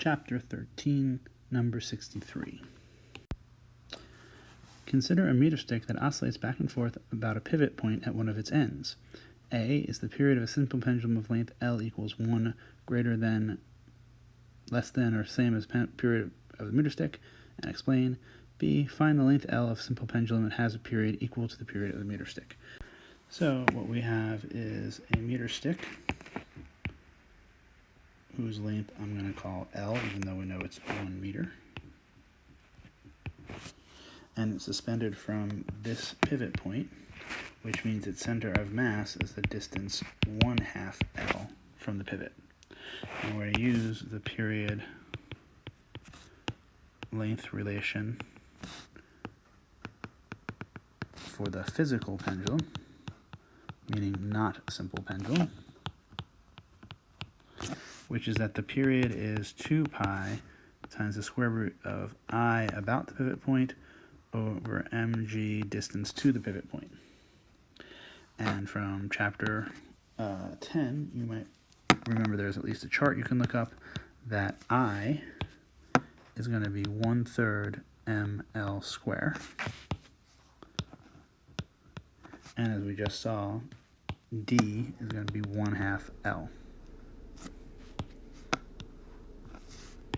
Chapter 13, number 63. Consider a meter stick that oscillates back and forth about a pivot point at one of its ends. A is the period of a simple pendulum of length L equals 1 greater than, less than, or same as period of the meter stick, and explain. B, find the length L of simple pendulum that has a period equal to the period of the meter stick. So what we have is a meter stick whose length I'm going to call L, even though we know it's 1 meter. And it's suspended from this pivot point, which means its center of mass is the distance 1/2 L from the pivot. And we're going to use the period length relation for the physical pendulum, meaning not simple pendulum, which is that the period is 2 pi times the square root of I about the pivot point over mg distance to the pivot point. And from chapter 10, you might remember there's at least a chart you can look up that I is going to be 1/3 ml square. And as we just saw, D is going to be 1/2 L.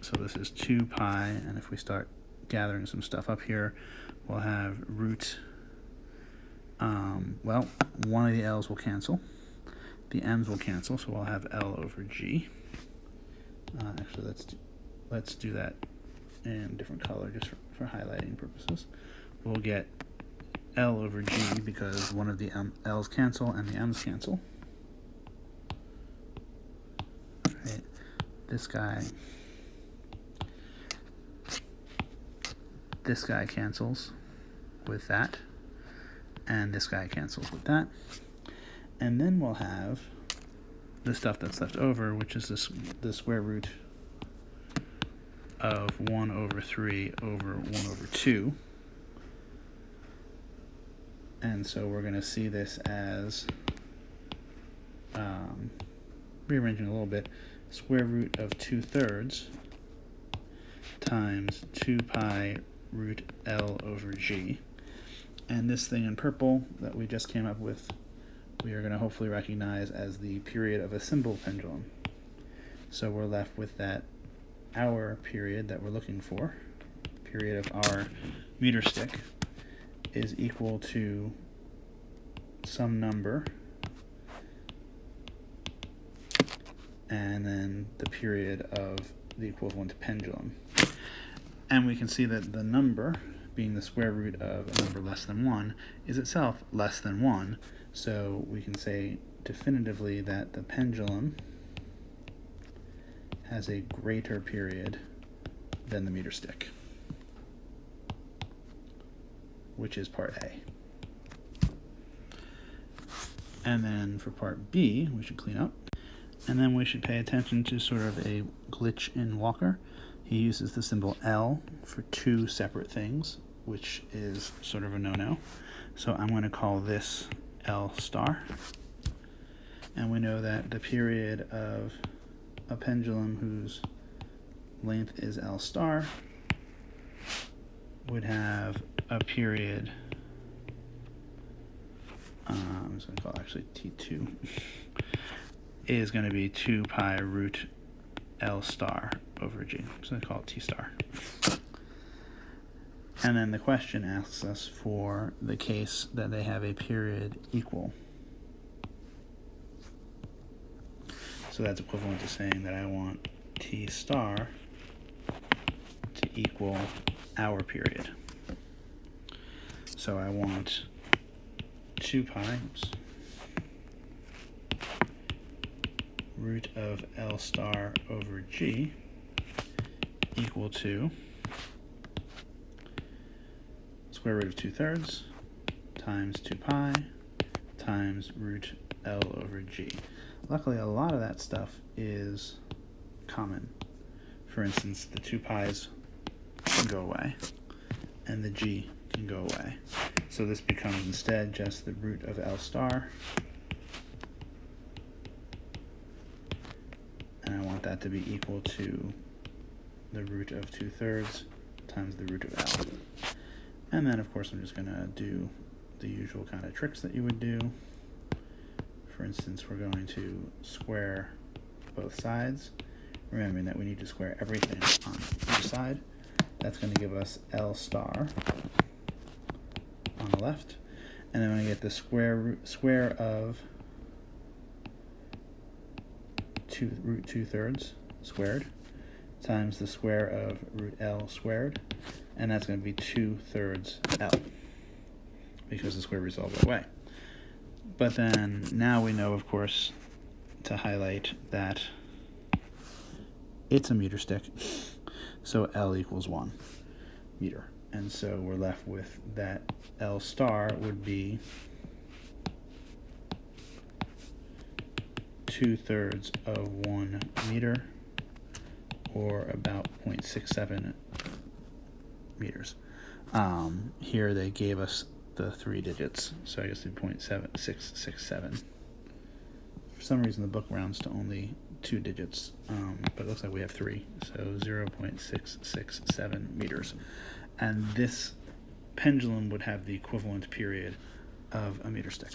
So this is 2 pi, and if we start gathering some stuff up here, we'll have root, one of the L's will cancel. The M's will cancel, so we'll have L over G. Actually, let's do that in a different color just for highlighting purposes. We'll get L over G because one of the L's cancel and the M's cancel. Right. This guy cancels with that, and this guy cancels with that. And then we'll have the stuff that's left over, which is the square root of 1/3 over 1/2. And so we're going to see this as, rearranging a little bit, square root of 2/3 times 2 pi root L over G. And this thing in purple that we just came up with, we are going to hopefully recognize as the period of a simple pendulum. So we're left with that hour period that we're looking for. Period of our meter stick is equal to some number, and then the period of the equivalent pendulum. And we can see that the number, being the square root of a number less than 1, is itself less than 1. So we can say definitively that the pendulum has a greater period than the meter stick, which is part A. And then for part B, we should clean up. And then we should pay attention to sort of a glitch in Walker. He uses the symbol L for 2 separate things, which is sort of a no-no. So I'm going to call this L star. And we know that the period of a pendulum whose length is L star would have a period, I'm just going to call it actually T2, is going to be 2 pi root L star over G. So I call it T star. And then the question asks us for the case that they have a period equal. So that's equivalent to saying that I want T star to equal hour period. So I want 2 pi root of L star over G equal to square root of 2/3 times 2 pi times root L over G. Luckily, a lot of that stuff is common. For instance, the 2 pi's can go away, and the G can go away. So this becomes instead just the root of L star, and I want that to be equal to the root of 2/3 times the root of L. And then, of course, I'm just going to do the usual kind of tricks that you would do. For instance, we're going to square both sides, remembering that we need to square everything on each side. That's going to give us L star on the left. And then when I get the square of root 2/3 squared times the square of root L squared, and that's going to be 2/3 L because the square roots all go away. But then now we know, of course, to highlight that it's a meter stick, so L equals 1 meter. And so we're left with that L star would be 2/3 of 1 meter, or about 0.67 meters. Here they gave us the 3 digits, so I guess 0.7667. For some reason the book rounds to only 2 digits, but it looks like we have 3, so 0.667 meters. And this pendulum would have the equivalent period of a meter stick.